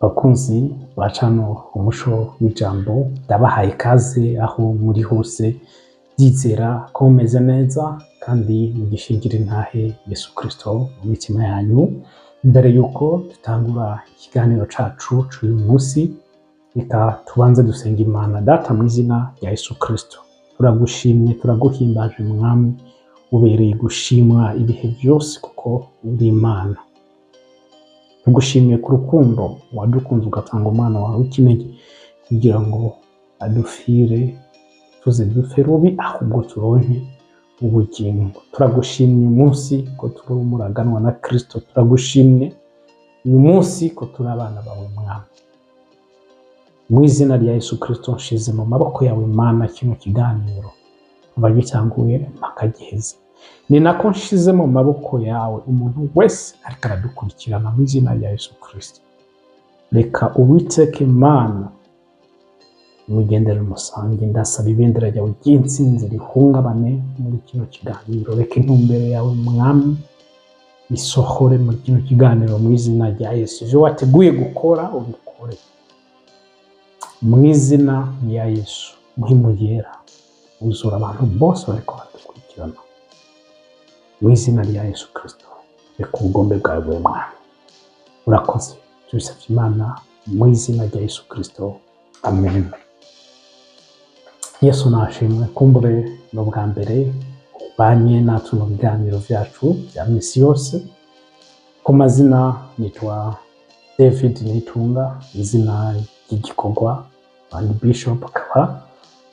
Bakunzi bacano umuco w'ijambo ndabahaye ikaze aho muri hose, byizera ko mumeze neza kandi mugishingira intahe Yesu Kristo mu mitima yanyu. Mbere yuko dutangura ikiganiro cacu c'uyu munsi, reka tubanze dusenga Imana. Data, mu izina rya Yesu Kristo, turagushimye, turaguhimbaje Mwami, ubereye gushimwa ibihe byose kuko uri Imana. Tugushimiye ku rukundo wadukunze ugatanga umwana wawe w'ikinege kugira ngo adufire, tuze dupfe rubi ahubwo turonke ubugingo. Turagushimye uyu munsi ko turi umuraganwa na Kristo. Turagushimye uyu munsi ko turi abana bawe Mwami. Mu izina rya Yesu Kristo nshize mu maboko yawe Mana kino kiganiro kuva gitanguye mpaka giheze. Ni nako nshize mu maboko yawe umuntu wese ariko aradukurikirana mu izina rya Yesu Kristo. Reka Uwiteka Imana mugendere umusange. Ndasaba ibendera ryawe ry'intsinzi rihungabane muri kino kiganiro. Reka intumbero yawe Mwami isohore muri kino kiganiro mu izina rya Yesu. Ivyo wateguye gukora ubikore mu izina rya Yesu. Muhimu yera uzura abantu bose bariko badukurikirana mu izina rya Yesu Kristo. Reka ubugombe bwawe bube Mwami. Urakoze, tubisavye Imana mu izina rya Yesu Kristo, amen. Yesu nashimwe. Kumbure no bwa mbere ubanye natwe mu biganiro vyacu vya misi yose. Ku mazina nitwa David Nitunga, izina ry'igikorwa and Bishop, akaba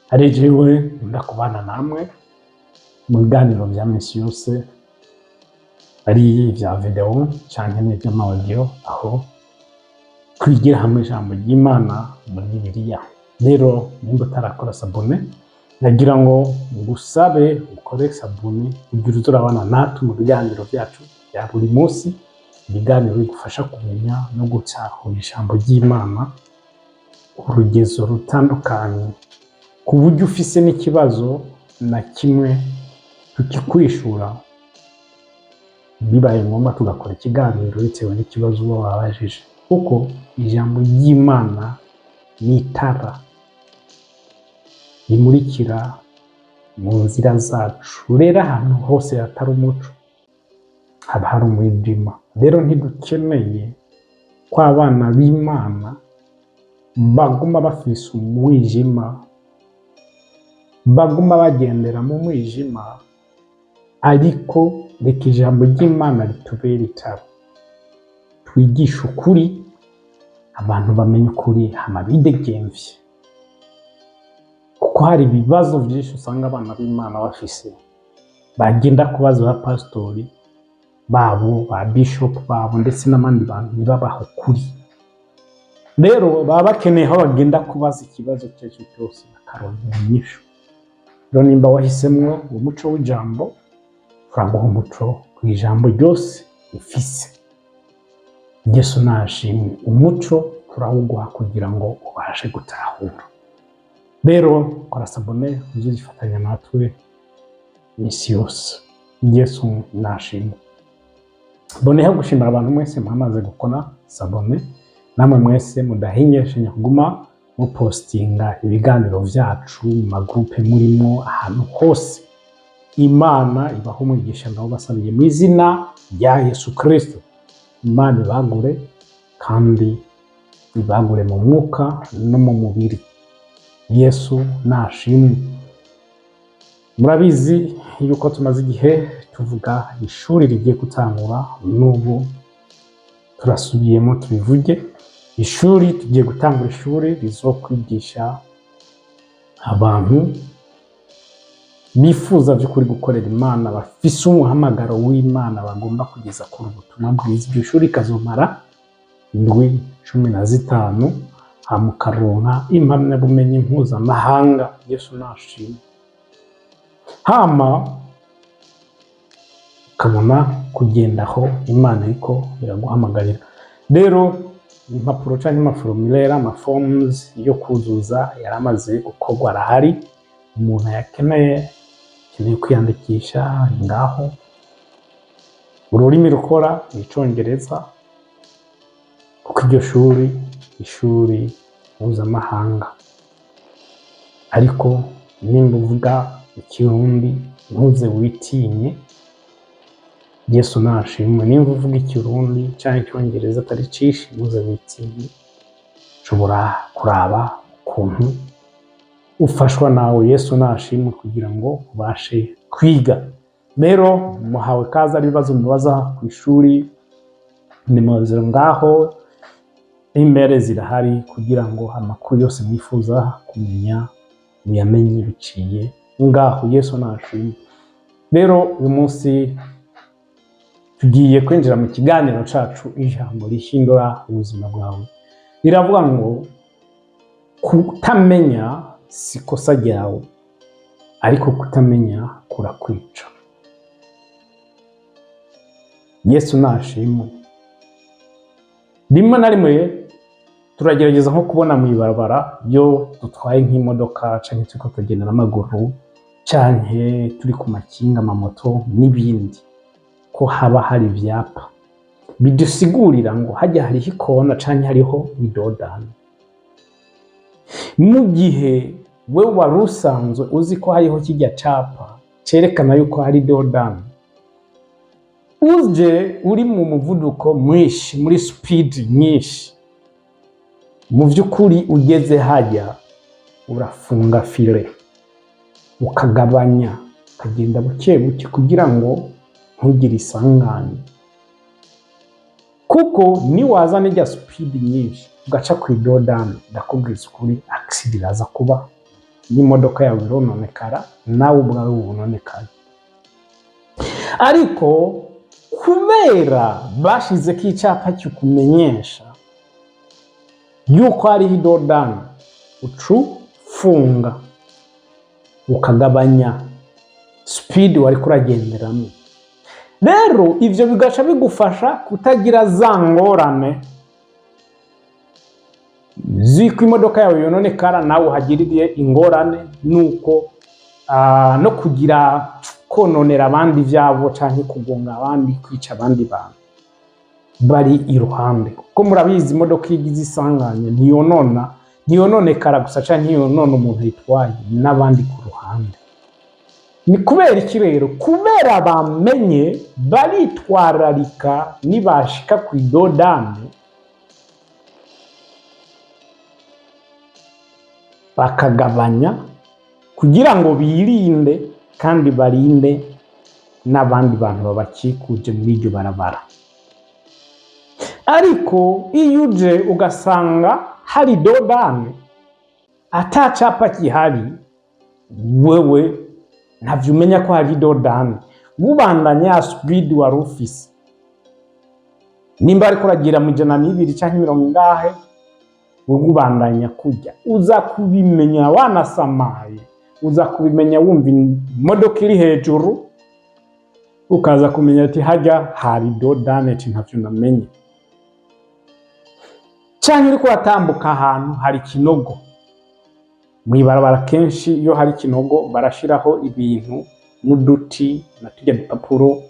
ari jewe ndakubana namwe mu biganiro vya misi yose, ari vya video canke n'ivy'amaudio, aho twigira hamwe ijambo ry'Imana muri Bibiliya. Rero nimba utarakora sabone, nagira ngo ngusabe ukore sabone kugira uzurabana natwe mu biganiro vyacu vya buri munsi, ibiganiro bigufasha kumenya no gutahura ijambo ry'Imana urugezo rutandukanye, ku buryo ufise n'ikibazo na kimwe tukikwishura, bibaye ngombwa tugakora ikiganiro bitewe n'ikibazo uba wabajije, kuko ijambo ry'Imana ni itara rimurikira mu nzira zacu. Rero ahantu hose hatari umuco haba hari umwijima. Rero ntidukeneye ko abana b'Imana baguma bafise umwijima, baguma bagendera mu mwijima, ariko reka ijambo ry'Imana ritubere itara, twigisha ukuri, abantu bamenye ukuri, hama bidegemvye. Kuko hari ibibazo vyinshi usanga abana b'Imana bafise, bagenda kubaza ba pastori babo, ba bishop babo, ndetse n'abandi bantu ntibabahe ukuri. Rero baba bakeneye aho bagenda kubaza ikibazo cyose cyose bakaronka inyishu. Rero nimba wahisemwo umuco w'ijambo, turaguha umuco kw'ijambo ryose ufise. Yesu nashimwe. Umuco turawuguha kugira ngo ubashe gutahura. Rero kora sabone uzifatanya natwe misi yose. Yesu nashimwe. Boneho gushimira abantu mwese mwamaze gukora sabone, namwe mwese mudahinyeshanya kuguma mupostinga ibiganiro vyacu mu magroupe murimo ahantu hose. Imana ibaho umugisha, nabo basabiye mu izina rya Yesu Kristo. Imana ibagure kandi ibagure mu mwuka no mu mubiri. Yesu nashimwe. Murabizi yuko tumaze igihe tuvuga ishuri rigiye gutangura, n'ubu turasubiyemo tubivuge. Ishuri tugiye gutangura, ishuri rizokwigisha abantu bifuza by'ukuri gukorera Imana, bafise umuhamagaro w'Imana bagomba kugeza kuri ubutumwa bwiza. Iryo shuri kazomara indwi 15, hamukaronka impamyabumenyi mpuzamahanga. Yesu nashimwe. Hama ukabona kugendaho Imana ariko iraguhamagarira. Rero impapuro canke amaformulaire, amaforms yo kuzuza yaramaze gukorwa, arahari. Umuntu yakeneye kwiyandikisha ngaho. Ururimi rukora ni Icongereza, kuko iryo shuri ishuri mpuzamahanga, ariko nimba uvuga ikirundi ntuze witinye. Yesu nashimwe. Nimba uvuga ikirundi canke icyongereza atari cishi ntuze witinye, ushobora kuraba ukuntu ufashwa nawe. Yesu nashimwe kugira ngo ubashe kwiga. Rero muhawe kaza ari ibibazo mubaza ku ishuri, nimero ngaho imbere zirahari kugira ngo amakuru yose mwifuza kumenya muyamenye biciye ngaho. Yesu nashimwe. Rero uyu munsi tugiye kwinjira mu kiganiro cacu, ijambo rihindura ubuzima bwawe. Riravuga ngo kutamenya si kosa ryawe, ariko kutamenya kurakwica. Yesu nashimwe. Rimwe na rimwe turagerageza nko kubona mu ibarabara iyo dutwaye nk'imodoka canke turiko tugenda n'amaguru canke turi ku makinga, amamoto n'ibindi, ko haba hari ivyapa bidusigurira ngo hajya hariho ikona canke hariho idodani. Mu gihe we wari usanzwe uzi ko hariho kirya capa cerekana yuko hari dodani, uje uri mu muvuduko mwinshi, muri speed nyinshi, mu vy'ukuri ugeze hajya urafunga file, ukagabanya, ukagenda buke buke kugira ngo ntugire isanganya. Kuko ni waza n'ijya speed nyinshi ugaca ku idodani, ndakubwiza ukuri accident iraza kuba, n'imodoka yawe irononekara, nawe ubwawe ubononekara. Ariko kubera bashizeko icapa kikumenyesha yuko hariho idodani, ucu funga ukagabanya speed wari kuragenderamo. Rero ivyo bigaca bigufasha kutagira za ngorane ziko imodoka yawe yononekara, nawe uhagiriye ingorane, nuko no kugira kononera abandi vyabo canke kugonga abandi, kwica abandi bantu bari iruhande. Kuko murabizi imodoka igize isanganya ntiyononekara gusa canke ntiyonona umuntu ayitwaye, n'abandi ku ruhande. Ni kubera iki rero? Kubera bamenye baritwararika nibashika ku idodani bakagabanya kugira ngo birinde kandi barinde n'abandi bantu babakikuje muri iryo barabara. Ariko iyo uje ugasanga hari dodani ata capa gihari, wewe ntavyo umenya ko hari dodani, ubandanya speed wari ufise. Nimba ariko uragira mu 120 canke 100 ubandanya kujya, uza kubimenya wanasamaye, uza kubimenya wumva imodoka iri hejuru, ukaza kumenya ati hajya hari dodani, ati ntavyo namenye. Canke uriko uratambuka ahantu hari kinogo, mwibarabara kenshi iyo hari kinogo barashiraho ibintu n'uduti na tujya dupapuro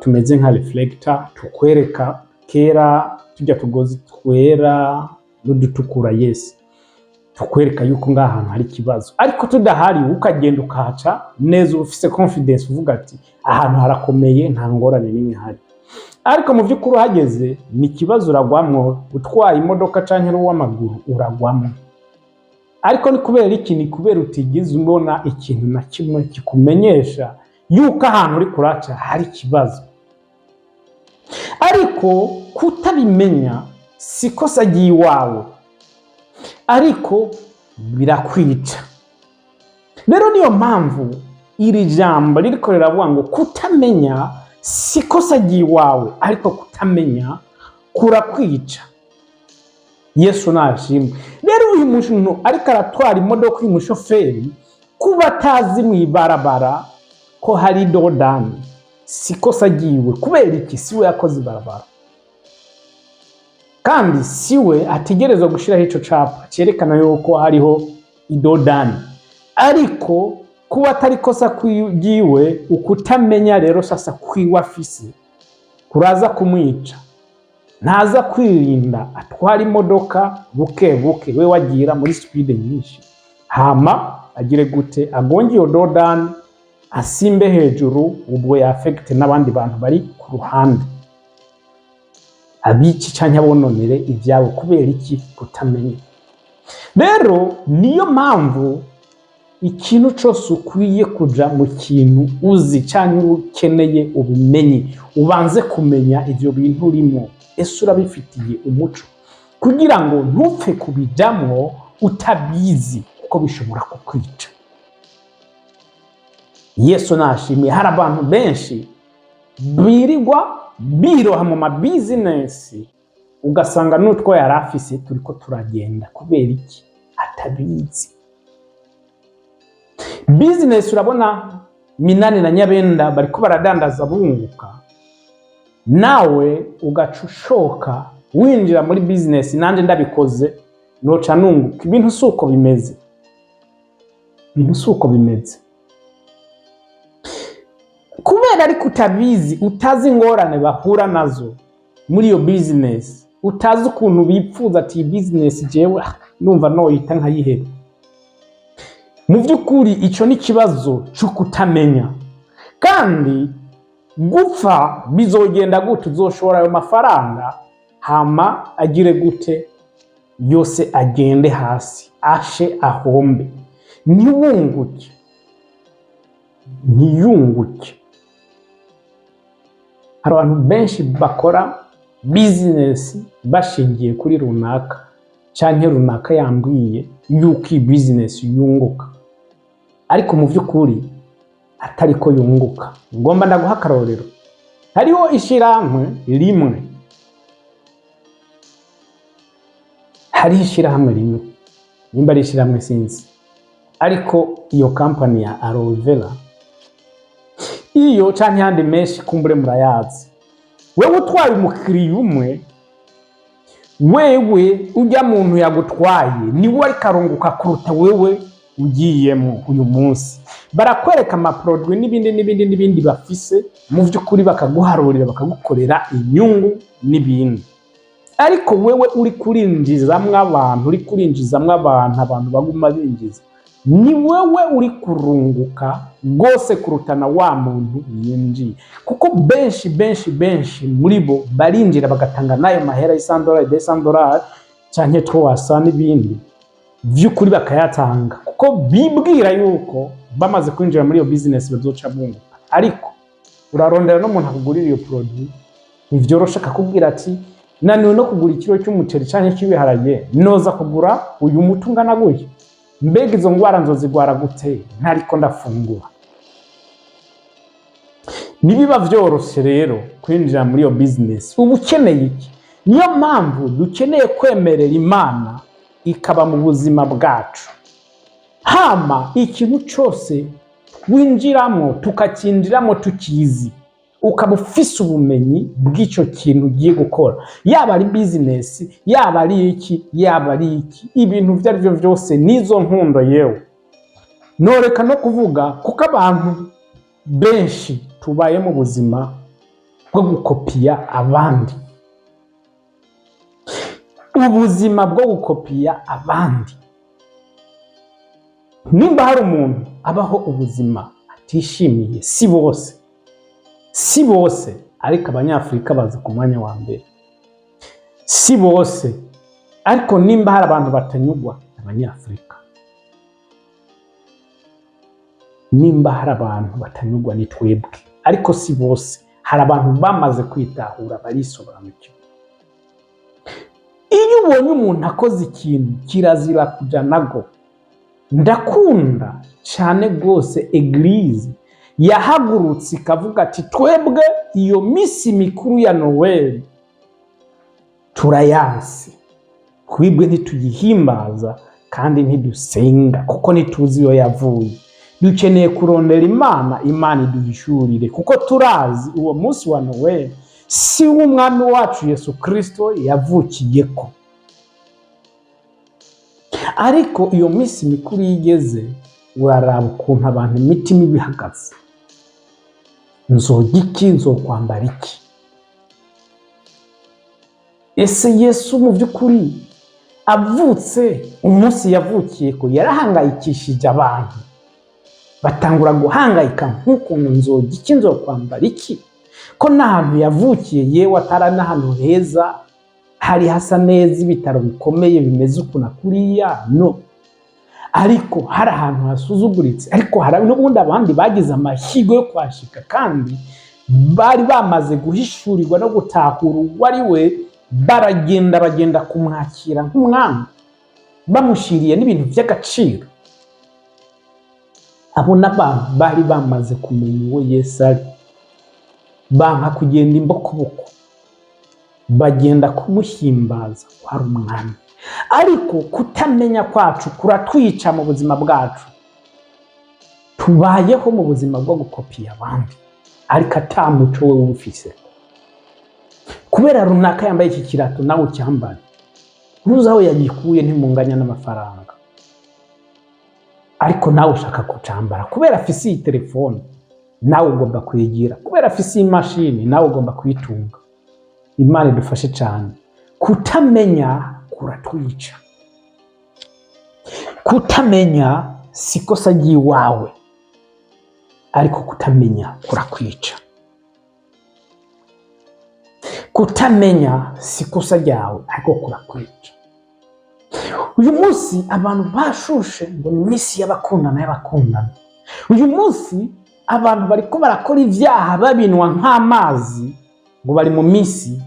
tumeze nka reflector tukwereka, kera tujya tugozi twera n'udutukura, yes, tukwereka yuko ngaha ahantu hari kibazo. Ariko tudahari ukagenda ukahaca neza, ufise confidence uvuga ati ahantu harakomeye, nta ngorane n'imwe hari. Ariko mu vy'ukuri hageze ni kibazo uragwamwo, utwaye imodoka canke ari uw'amaguru uragwamwo. Ariko ni kubera iki? Ni kubera utigeze ubona ikintu na kimwe kikumenyesha yuko ahantu uri kuraca hari kibazo. Ariko kutabimenya si kosa ryiwawe, ariko birakwica. Rero niyo mpamvu iri jambo ririko riravuga ngo kutamenya si kosa ryiwawe, ariko kutamenya kurakwica. Yesu nashimwe. Rero uyu muntu ariko aratwara imodoka, uyu mushoferi, kuba atazi mwibarabara ko hari dodani si kosa ryiwe. Kubera iki? Siwe yakoze ibarabara, kandi siwe ategerezwa gushiraho ico capa cerekana yuko hariho idodani. Ariko kuba atari kosa kwiwe, ukutamenya rero sasa kwiwe afise kuraza kumwica. ntaza kwirinda atwara imodoka buke buke, we wagira muri speed nyinshi, hama agire gute agonge iyo dodani asimbe hejuru, ubwo ya affect n'abandi bantu bari ku ruhande, abici canke abononere ivyabo kubera iki kutamenya. Rero niyo mpamvu ikintu cyose ukwiye kuja mu kintu uzi canke ukeneye ubumenyi, ubanze kumenya ivyo bintu urimo ese urabifitiye umuco, kugira ngo ntupfe kubijamwo utabizi, kuko bishobora kukwica. Yesu nashimye, hari abantu benshi birirwa biroha mu mabizinesi, ugasanga n'utwo yari afise turiko turagenda kubera iki atabizi. Business urabona Minani na Nyabenda bariko baradandaza bunguka, nawe ugaca ushoka winjira muri business, nanje ndabikoze noca nunguka. Ibintu suko bimeze, ibintu suko bimeze, kubera ariko utabizi, utazi ingorane bahura nazo muri iyo business, utazi ukuntu bipfuza ati business jewe numva noyita nkayihera. Mu by'ukuri ico ni kibazo cyo kutamenya, kandi gupfa bizogenda gute, uzoshora ayo mafaranga hama agire gute, yose agende hasi, ashe ahombe, ntiwunguke, ntiyunguke. Hari abantu benshi bakora business bashingiye kuri runaka, canke runaka yambwiye yuko iyi business yunguka, ariko mu by'ukuri atari ko yunguka. Ngomba ndaguha akarorero. Hariho ishirahamwe rimwe, nimba ari ishirahamwe sinzi, ariko iyo company ya Aloe Vera, iyo canke handi menshi kumbure murayazi. Wewe utwaye umukiriya umwe, wewe ujya muntu yagutwaye niwe ari karunguka kuruta wewe ugiyemo uyu munsi. Barakwereka amaproduit n'ibindi bafise, mu by'ukuri bakaguharurira bakagukorera inyungu n'ibindi, ariko wewe uri kurinjizamwe abantu baguma binjiza, ni wewe uri kurunguka gose kurutana wa muntu yinjiye, kuko benshi muri bo barinjira bagatanga nayo mahera $100, $200 canke $300 n'ibindi by'ukuri bakayatanga, kuko bibwira yuko bamaze kwinjira muri iyo business bazoca bunguka. Ariko urarondera no muntu akugurira iyo produit, ntivyorosha akakubwira ati naniwe no kugura ikiro cy'umuceri canke cy'ibiharage, noza kugura uyu muti ungana gutya, mbega izo ngwara nzozigwara gute ntariko ndafungura. Nibiba vyoroshe rero kwinjira muri iyo business, ubu ukeneye iki? Niyo mpamvu dukeneye kwemerera Imana ikaba mu buzima bwacu, hama ikintu cyose winjiramo tukakinjiramo tukizi, ukaba ufise ubumenyi bw'icyo kintu ugiye gukora, yaba ari business, yaba ari iki, ibintu vyarivyo vyose nizo nkundo. Yewe noreka no kuvuga kuko abantu benshi tubaye mu buzima bwo gukopiya abandi, ubuzima bwo gukopiya abandi. Nimba hari umuntu abaho ubuzima atishimiye, si bose, ariko Abanyafrika baza ku mwanya wa mbere, si bose, ariko nimba hari abantu batanyugwa Abanyafrika, nimba hari abantu batanyugwa ni twebwe, ariko si bose. Hari abantu bamaze kwitahura barisobanukirwa. Iyo ubonye umuntu akoze ikintu kirazira kuja nago, ndakunda cyane gose Eglise yahagurutse ikavuga ati twebwe iyo misi mikuru ya Noel turayanse, twebwe ntituyihimbaza kandi ntidusenga kuko ntituzi iyo yavuye. Dukeneye kurondera Imana iduhishurire, kuko turazi uwo munsi wa Noel si umwami wacu Yesu Kristo yavukiyeko. Ariko iyo misi mikuru yigeze, uraraba ukuntu abantu imitima ibihagaze, nzoga iki, nzokwambara iki. ese Yesu mu by'ukuri avutse umunsi yavukiye ko yarahangayikishije abantu batangura guhangayika nk'ukuntu nzoga iki, nzokwambara iki, ko n'ahantu yavukiye yewe atari n'ahantu heza hari hasa neza, ibitaro bikomeye bimeze ukuntu kuriya, no, ariko hari ahantu hasuzuguritse, ariko hari n'ubundi abandi bagize amahirwe yo kwashika kandi bari bamaze guhishurirwa no gutahura uwo ari we, bagenda kumwakira nk'umwami, bamushiriye n'ibintu by'agaciro. Abo n'abantu bari bamaze kumenya uwo Yesu ari, banka kugenda imbokoboko, bagenda kumuhimbaza ko ari umwami. Ariko kutamenya kwacu kuratwica mu buzima bwacu. Tubayeho mu buzima bwo gukopiya abandi, ariko ata muco we ubufise. Kubera runaka yambaye iki kirato nawe ucyambare, ntuzi aho yagikuye, ntimunganya n'amafaranga, ariko nawe ushaka kucambara. Kubera afise iyi telefone nawe ugomba kuyigira, kubera afise iyi mashini nawe ugomba kuyitunga. Imana idufashe cyane. Kutamenya kuratwica. Kutamenya si kosa ry'iwawe, ariko kutamenya kurakwica. Kutamenya si kosa ryawe, ariko kurakwica. Uyu munsi abantu bashushe ngo ni iminsi y'abakundana. Uyu munsi abantu bariko barakora ibyaha babinwa nk'amazi ngo bari mu minsi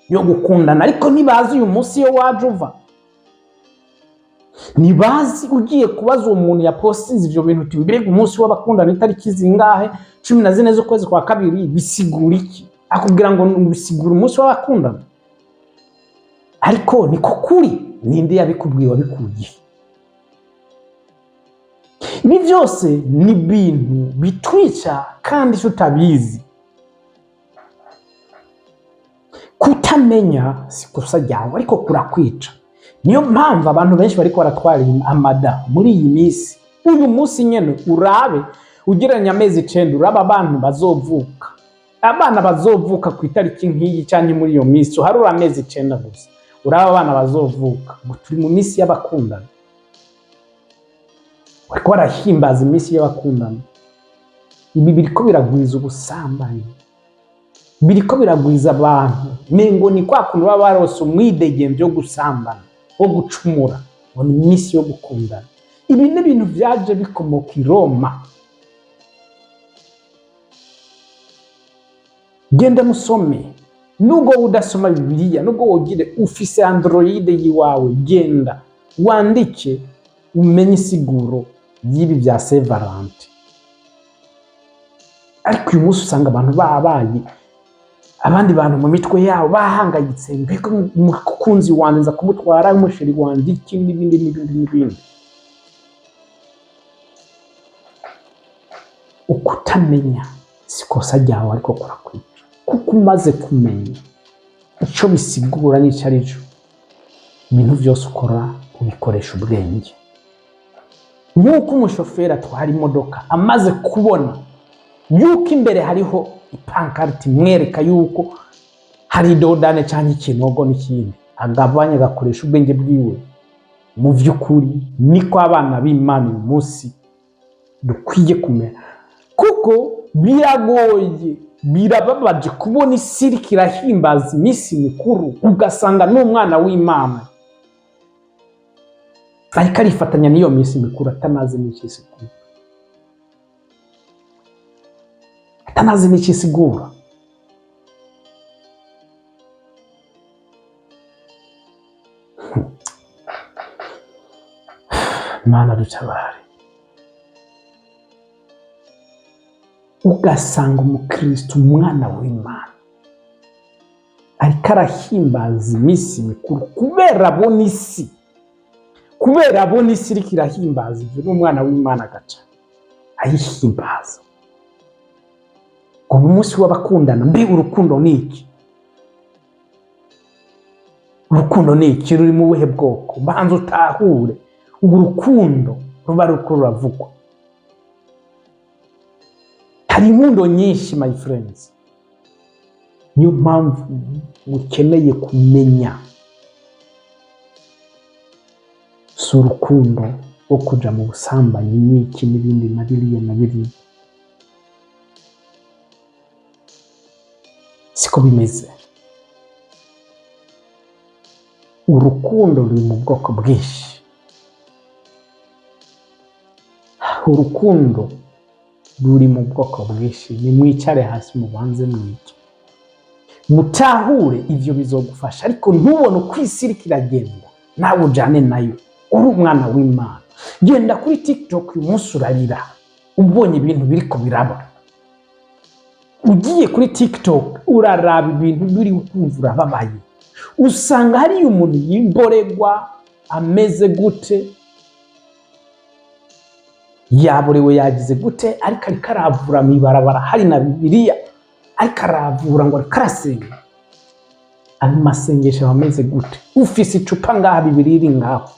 yo gukundana, ariko ntibazi uyu munsi yo waje uva. Ntibazi ugiye kubaza uwo muntu yapostinze ivyo bintu uti mbega umunsi w'abakundana itariki zingahe 14 z'ukwezi kwa kabiri bisigura iki? Akubwira ngo bisigura umunsi w'abakundana. Ariko niko kuri, ninde yabikubwiye wabikugiye? Ibi byose ni bintu bitwica kandi tutabizi. Kutamenya si kosa ryawe, ariko kurakwica. Niyo mpamvu abantu benshi bariko baratwara amada muri iyi minsi. Uyu munsi nyene urabe ugereranya amezi 9, uraba abantu bazovuka. Abana bazovuka ku itariki nk'iyi cyane muri iyo minsi, uharura amezi 9 gusa. Uraba abana bazovuka, ngo turi mu minsi y'abakundana. Bariko barahimbaza iminsi y'abakundana. Ibi biriko biragwiza ubusambanyi, biriko biragwiza abantu. Mengo ni kwa kuntu baba barose umwidegembyo byo gusambana, wo gucumura, ngo ni iminsi yo gukundana. Ibi ni ibintu byaje bikomoka i Roma. Genda musome. Nubwo udasoma Bibiliya, nubwo wogire ufise Android yiwawe, genda wandike umenye isiguro y'ibi bya Saint Valentin. Ariko uyu munsi usanga abantu babaye abandi bantu mu mitwe yabo bahangayitse, mbega umukunzi wanjye nza kumutwara, umusheri wanjye iki n'ibindi. Ukutamenya si kosa ryawe, ariko kurakwica. Kuko umaze kumenya icyo bisigura n'icyo ari cyo, ibintu byose ukora ubikoresha ubwenge. Nk'uko umushoferi atwara imodoka amaze kubona yuko imbere hariho ipankarite imwereka yuko hari dodane cyangwa ikinogo n'ikindi, agabanya agakoresha ubwenge bwiwe. Mu by'ukuri niko abana b'Imana uyu munsi dukwiye kumera, kuko biragoye, birababaje kubona isi iriko irahimbaza iminsi mikuru ugasanga n'umwana w'Imana ariko arifatanya n'iyo minsi mikuru atanazi n'icyo isigura. Atanazi n'icyo isigura. Mana dutabare. Ugasanga umukristo, umwana w'Imana, ariko arahimbaza iminsi mikuru kubera abona isi. Kubera abona isi iriko irahimbaza ivyo, n'umwana w'Imana agaca ayihimbaza. Ngo umunsi w'abakundana, mbe urukundo ni iki? Urukundo ni iki? Ruri mu buhe bwoko? Banza utahure urukundo ruba ruko ruravugwa. Hari impundo nyinshi my friends. niyo mpamvu mukeneye kumenya si urukundo rwo kuja mu busambanyi n'iki n'ibindi na biriya na biriya, siko bimeze. Urukundo ruri mu bwoko bwinshi. Urukundo ruri mu bwoko bwinshi. Nimwicare hasi mubanze mwige mutahure, ivyo bizogufasha. Ariko ntubone uko isi iriko iragenda nawe ujane nayo. Uri umwana w'Imana, genda kuri TikTok uyu munsi urarira ubonye ibintu biriko biraba. Ugiye kuri TikTok uraraba ibintu biri ukumva urababaye. Usanga hari umuntu yimboregwa ameze gute, yaborewe yagize gute, ariko aravura mwibarabara hari na Bibiliya, ariko aravura ngo arasenga. Ari masengesho ameze gute, ufise icupa ngaha Bibiliya iri ngaho,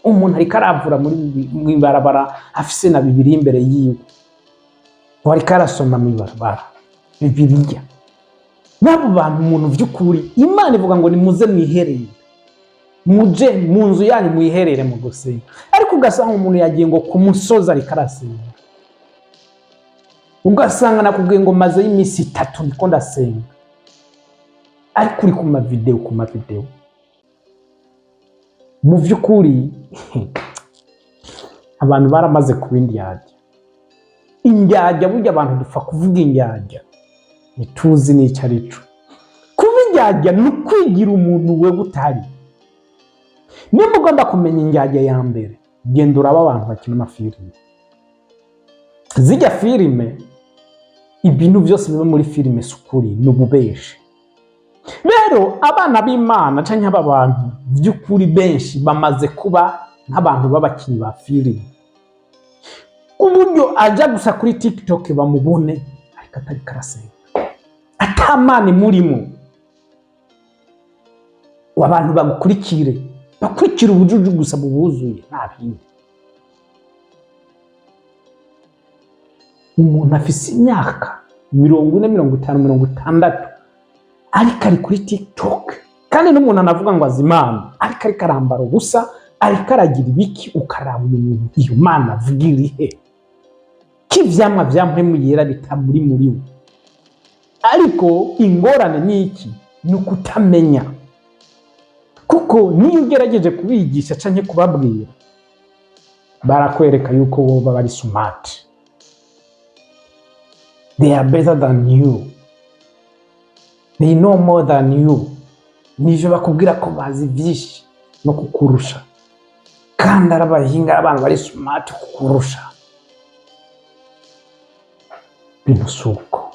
umuntu ariko aravura muri mwibarabara afise na Bibiliya imbere yiwe, ariko arasoma mwibarabara Bibiliya. Nabo bantu umuntu vy'ukuri Imana ivuga ngo nimuze mwiherere, muje mu nzu yanyu mwiherere mu gusenga. Ariko ugasanga umuntu yagiye ngo ku musozi ariko arasenga, ugasanga nakubwiye ngo maze y'imisi 3 ndiko ndasenga, ariko uri ku mavideo. Mu vy'ukuri abantu baramaze kuba indyarya. Burya abantu dupfa kuvuga indyarya ntituzi n'icyo arico. Kuba indyarya ni ukwigira umuntu wewe utari. Niba ugomba kumenya indyarya ya mbere, genda uraba abantu bakina amafilime. Zijya filime, ibintu byose biba muri filime sukuri n'ububeshi. Rero abana b'Imana canke aba bantu by'ukuri benshi bamaze kuba nk'abantu b'abakinyi ba filime, uburyo aja gusa kuri TikTok bamubone ariko atari karasenga, atamani murimo. Abantu bakurikira ubujuju gusa bubuzuye nta bindi. Umuntu afise imyaka 40, 50, 60 ariko ari kuri TikTok, kandi n'umuntu anavuga ngo azimana, ariko arambara ubusa, ariko aragira ibiki, ukaraba umuntu iyo Mana avuga irihe, k'ivyamwa vyampwemu yera bitamuri muri we. Ariko ingorane n'iki ni ukutamenya, kuko niyo ugerageje kubigisha canke kubabwira barakwereka yuko boba bari smart, they are better than you, they know more than you. Nivyo bakubwira ko bazi vyinshi no kukurusha, kandi arabahinga abantu bari smart kukurusha. Bino suko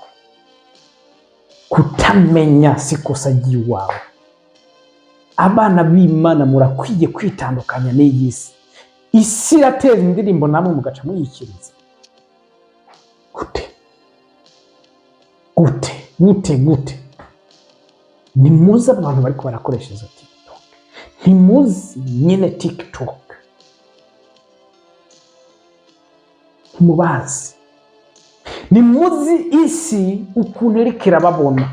kutamenya sikosa giwawe. Abana b'Imana murakwiye kwitandukanya n'iyisi. Isi irateza indirimbo namwe mugaca muyikiriza. Gute nimuzi abantu bariko barakoresha izo TikTok, ntimuzi nyene TikTok, ntimubazi, nimuzi isi ukuntu iriko irababona.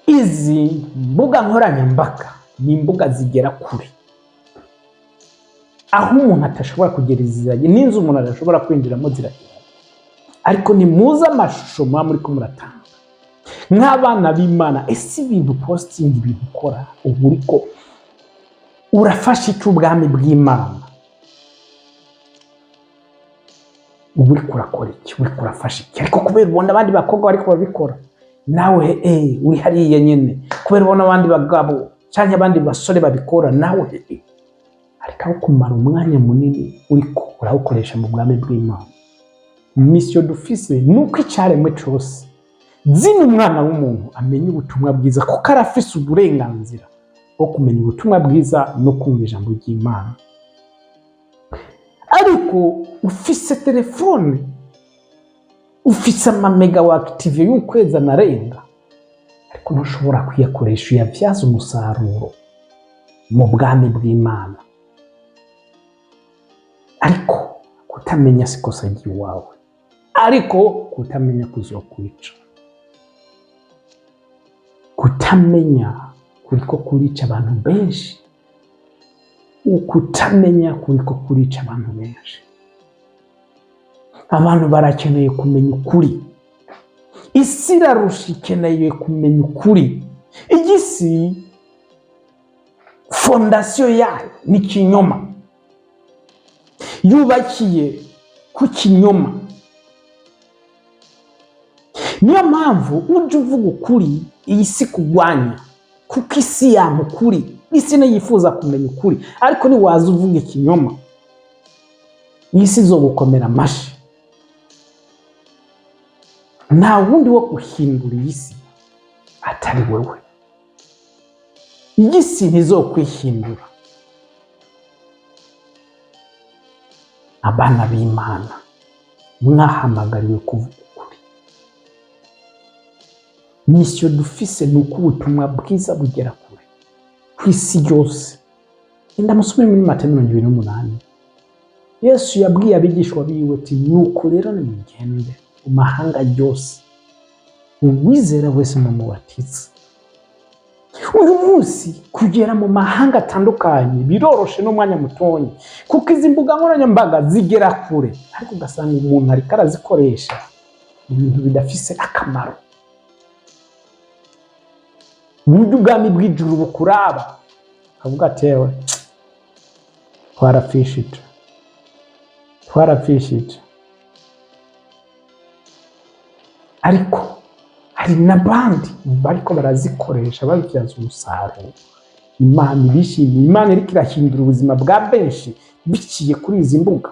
Izi mbuga nkoranyambaga ni imbuga zigera kure, aho umuntu atashobora kugera iziranye, n'inzu umuntu adashobora kwinjiramo zirahera. Ariko nimuzi amashusho muri ko muratanga nk'abana b'Imana. Ese ibintu posting, ibintu ukora ubu uriko urafasha iki ubwami bw'Imana? Ubu uriko urakora iki? Uriko urafasha iki? Ariko kubera ubona abandi bakobwa bariko babikora, nawe uri hariya nyene. Kubera ubona abandi bagabo canke abandi basore babikora, nawe ariko aho kumara umwanya munini uriko urawukoresha mu bwami bw'Imana. Mission dufise nuko icaremwe cose zina umwana w'umuntu amenye ubutumwa bwiza, kuko arafise uburenganzira bwo kumenya ubutumwa bwiza no kumva ijambo ry'Imana. Ariko ufise telefone, ufise amamega active y'ukwezi anarenga, ariko ntushobora kuyakoresha uyavyaza umusaruro mu bwami bw'Imana. Ariko kutamenya sikosa giwawe, ariko kutamenya kuzokwica. kutamenya kuriko kurica abantu benshi, ukutamenya kuriko kurica abantu benshi. Abantu barakeneye kumenya ukuri, isi irarusha ikeneye kumenya ukuri. Igisi fondasiyo yayo ni kinyoma, yubakiye ku kinyoma. Niyo mpamvu uje uvuga ukuri iyi si kugwanya, kuko isi yama ukuri, isi niyifuza kumenya ukuri. Ariko niwaza uvuga ikinyoma, isi izogukomera amashi. Nta wundi wo guhindura isi atari wewe. Igisi ntizokwihindura. Abana b'Imana mwahamagariwe kuvuga ukuri. Misiyo dufise ni uko ubutumwa bwiza bugera kure, ku isi yose. Ndamusome muri Matayo 28. Yesu yabwiye abigishwa biwe ati nuko rero nimugende mu mahanga yose, uwizera wese mumubatize. Uyu munsi kugera mu mahanga atandukanye biroroshe n'umwanya mutonyi, kuko izi mbuga nkoranyambaga zigera kure. Ariko ugasanga umuntu ariko arazikoresha ibintu bidafise akamaro. Uburyo ubwami bw'ijuru bukuraba, akavuga atewe twarafishije. Ariko hari n'abandi bariko barazikoresha babivyaza umusaruro. Imana ibishimiye, Imana iriko irahindura ubuzima bwa benshi biciye kuri izi mbuga.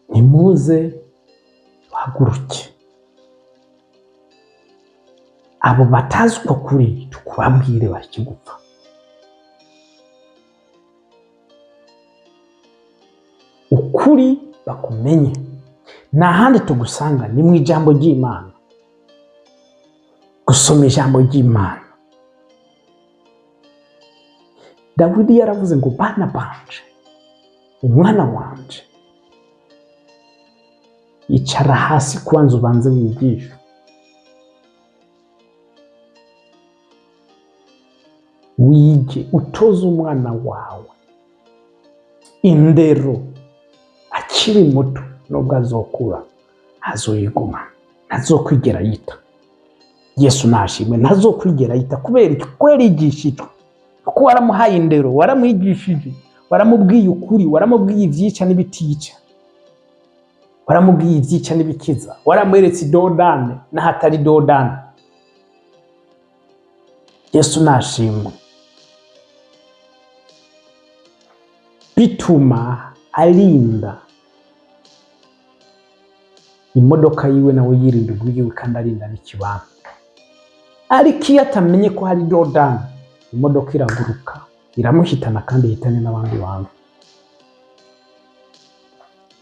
Nimuze tuhaguruke, abo batazi uko kuri tukubabwire bakigupfa. Ukuri bakumenye. Nta handi tugusanga ni mu ijambo ry'Imana. Gusoma ijambo ry'Imana. Dawidi yaravuze ngo bana banje, umwana wanje, icara hasi kwanza ubanze wigisha. Wige utoze umwana wawe indero akiri muto, nubwo azokura azoyiguma, ntazokwigera yita. Yesu nashimwe, ntazokwigera yita. Kubera iki? Kubera yigishijwe, kuko waramuhaye indero, waramwigishije, waramubwiye ukuri, waramubwiye ivyica n'ibiticha, waramubwiye ivyica n'ibikiza, waramweretse dodane n'ahatari dodane. Yesu nashimwe. Bituma arinda imodoka yiwe nawe yirinda ubwiwe, kandi arinda n'ikibanza. Ariko iyo atamenye ko hari dodani, imodoka iraguruka iramuhitana, kandi ihitane n'abandi bantu.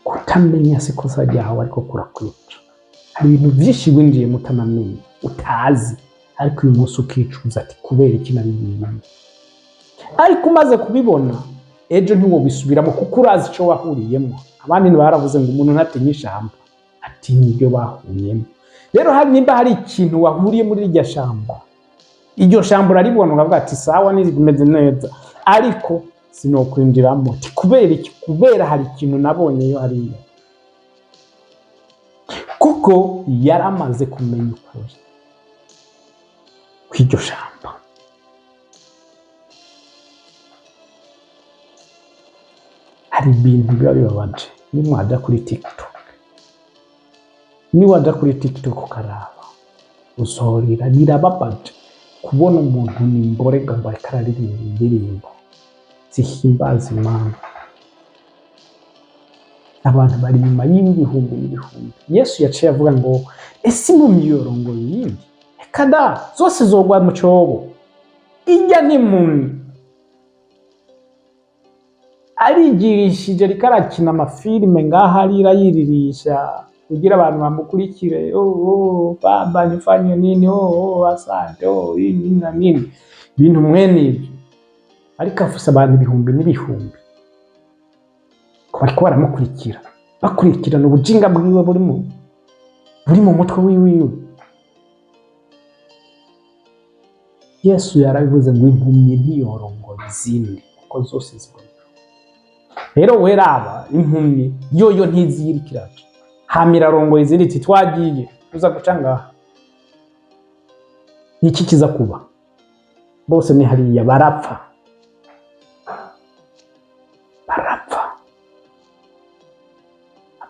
Kutamenya si kosa ryawe, ariko kurakwica. Hari ibintu byinshi winjiye mutanamenye utazi, ariko uyu munsi ukicuza ati kubera iki nabigiyemo. Ariko umaze kubibona ejo ntiwobisubiramo, kuko urazi icyo wahuriyemo. Abandi baravuze ngo umuntu ntatinye ishyamba, atinya ibyo bahuriyemo. Rero hari nimba hari ikintu wahuriye muri iryo shamba, iryo shamba uraribona ukavuga ati sawa nimeze neza, ariko sinokwinjiramo. Kubera iki? Kubera hari ikintu nabonyeyo hariya. Kuko yaramaze kumenya ukuri kw'iryo shamba. Hari ibintu biba bibabaje nimwaja kuri TikTok. Niwaja kuri TikTok ukaraba, uzohorera. Birababaje kubona umuntu nimborega ngo ariko araririmba indirimbo zihimbaza Imana. Abantu bari nyuma y'ibihumbi n'ibihumbi. Yesu yaciye avuga ngo ese impumyi yorongoye iyindi? Eka da, zose zogwa mu cyobo. Ijya n'impumyi arigirishije, ariko arakina amafilime ngaho arira yiririsha kugira abantu bamukurikire. Baba nifanye nini, asante, nini na nini, ibintu mwene ibyo. Ariko afise abantu ibihumbi n'ibihumbi ko bariko baramukurikira, bakurikirana ubujinga bwiwe buri mu mutwe wiwe. Yesu yarabivuze ngo impumyi ntiyorongora izindi kuko zose zibona. Rero weraba impumyi yoyo ntiziyirikiraje hamira rongoye izindi iti twagiye uza guca ngaha. Iki kiza kuba bose ni hariya barapfa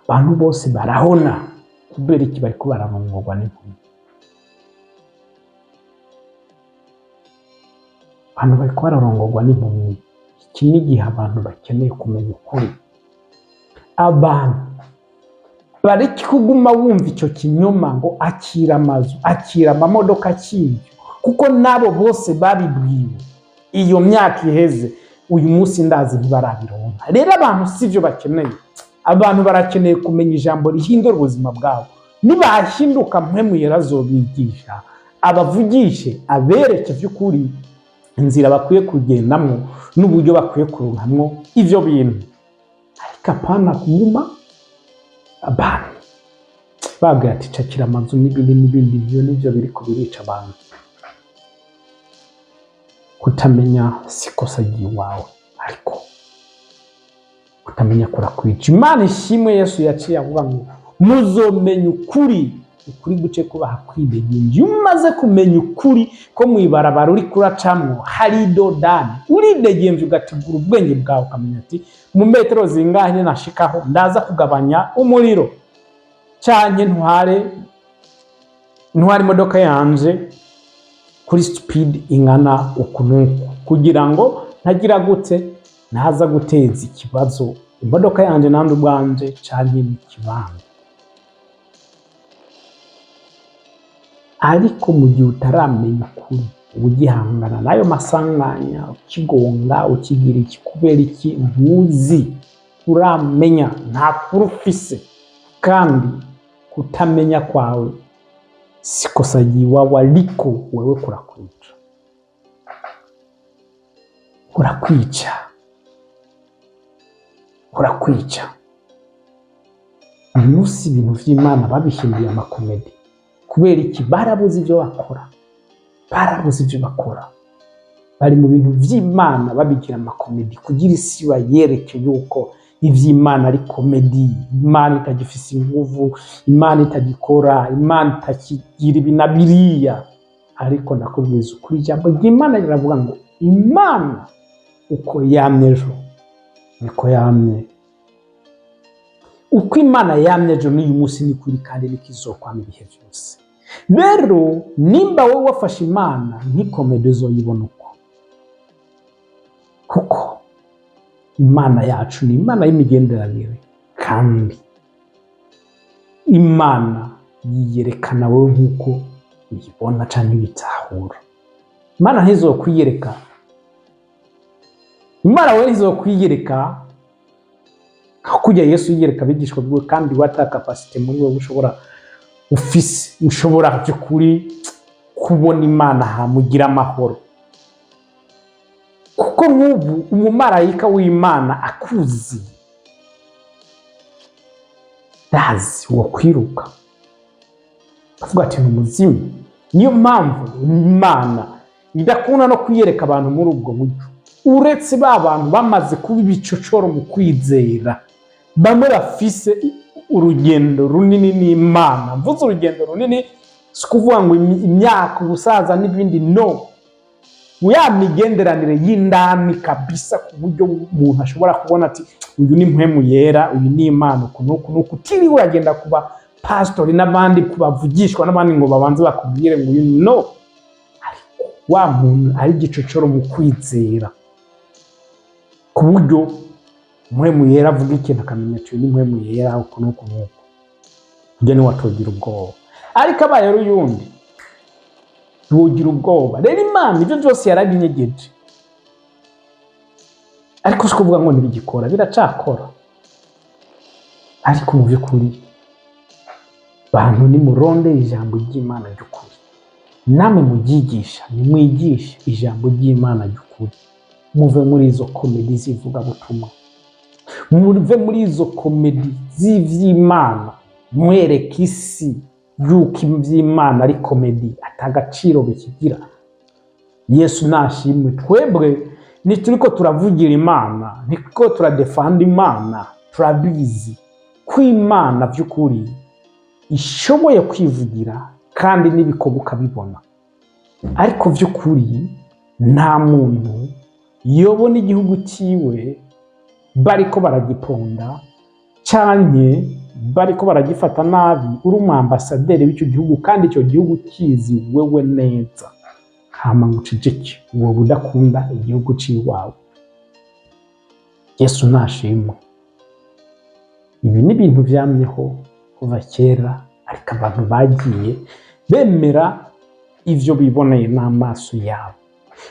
abantu bose barahona kubera iki bariko bararongorwa n'impumyi. Abantu bariko bararongorwa n'impumyi. Iki ni igihe abantu bakeneye kumenya ukuri. Abantu bareke kuguma wumva icyo kinyoma ngo akira amazu, akira amamodoka akivyo, kuko nabo bose babibwiwe iyo myaka iheze. Uyu munsi ndazi ntibarabironka. Rero abantu sivyo bakeneye. Abantu barakeneye kumenya ijambo rihindura ubuzima bwabo. Nibahinduka mpwemu yera azobigisha, abavugishe, abereke vy'ukuri inzira bakwiye kugendamwo n'uburyo bakwiye kuronkamwo ivyo bintu. Ariko apana kuguma abantu babwira ati cakira amazu n'ibindi byo nivyo biri kubirica abantu. Kutamenya sikosa ryiwawe, ariko kutamenya kurakwica. Imana ishimwe Yesu yaciye avuga ngo muzomenya ukuri, ukuri guce kubaha kwidegembya. Umaze kumenya ukuri ko mwibarabara uri kuracamwo hari dodani, uridegembya ugategura ubwenge bwawe ukamenya ati mu metero zingahe nashikaho ndaza kugabanya umuriro, canke ntware imodoka yanje kuri speed ingana ukunuku, kugira ngo ntagira gute naza guteza ikibazo imodoka yanje nandi ubwanje canke n'ikibanza. Ariko mu gihe utaramenya ukuri, ugihangana nayo masanganya, ukigonga, ukigira iki, kubera iki ntuzi, uramenya nta kuri ufise. Kandi kutamenya kwawe sikosa ryiwawe, ariko wewe kurakwica. Kurakwica. Uyu munsi ibintu vy'Imana babihinduye amakomedi. Kubera iki? Barabuze ivyo bakora. Bari mu bintu vy'Imana babigira amakomedi kugira isi bayereke yuko ivy'Imana ari komedi. Imana itagifise inguvu, Imana itagikora, Imana itakigira ibinabiriya. Ariko nakubwiza ukuri, ijambo ry'Imana riravuga ngo Imana uko yamye ejo niko yamye. Uko Imana yamye ejo n'uyu munsi ni kuri, kandi nikizokwama ibihe byose. Rero nimba wowe wafashe Imana nk'ikomedi uzoyibona uko, kuko Imana yacu ni Imana y'imigenderanire, kandi Imana yiyerekana wowe nk'uko uyibona canke ubitahura. Imana ntizokwiyereka, Imana wewe ntizokwiyereka kujya Yesu yiyereka abigishwa biwe, kandi wata capacity muri wewe ushobora by'ukuri kubona Imana hamugira amahoro. Kuko nk'ubu umumarayika w'Imana akuzi, dazi wo kwiruka avuga ati n'umuzimu. Niyo mpamvu Imana idakunda no kwiyereka abantu muri ubwo buryo, uretse bantu bamaze kuba ibicocoro mu kwizera, bamwe bafise urugendo runini n'Imana. Mvuze urugendo runini si kuvuga ngo imyaka, ubusaza n'ibindi, no, ya migenderanire y'indani kabisa, ku buryo umuntu ashobora kubona ati uyu ni mpwemu yera, uyu ni Imana uku, utiriwe uragenda kuba pastori n'abandi kubavugishwa n'abandi ngo babanze bakubwire ngo uyu, no. Ariko wa muntu ari igicocoro mu kwizera, ku buryo mpwemu yera avuga ikintu akamenya ati uyu ni mpwemu yera uku. Ujya ni watogira ubwoba. Ariko abaye ari uyundi wogira ubwoba. Rero Imana ibyo byose yarabinyegeje, ariko si kuvuga ngo ntibigikora, biracakora. Ariko mu by'ukuri bantu nimurondera ijambo ry'Imana ry'ukuri, namwe mubyigisha, nimwigishe ijambo ry'Imana ry'ukuri. Muve muri izo komedi zivuga butumwa, muve muri izo komedi z'ivy'Imana, mwereke isi yuko ivy'Imana ari komedi, atagaciro bikigira. Yesu nashimwe. Twebwe ntituriko turavugira Imana, niko turadefanda Imana, turabizi ko Imana by'ukuri ishoboye kwivugira kandi n'ibikobo ukabibona. Ariko by'ukuri nta muntu yobona igihugu ciwe bariko baragiponda canke bariko baragifata nabi uri umwambasaderi w'icyo gihugu kandi icyo gihugu kizi wewe neza, hama ngo uceceke wowe udakunda igihugu ciwawe. Yesu nashimwe. Ibi ni ibintu vyamyeho kuva kera, ariko abantu bagiye bemera ivyo biboneye n'amaso yabo.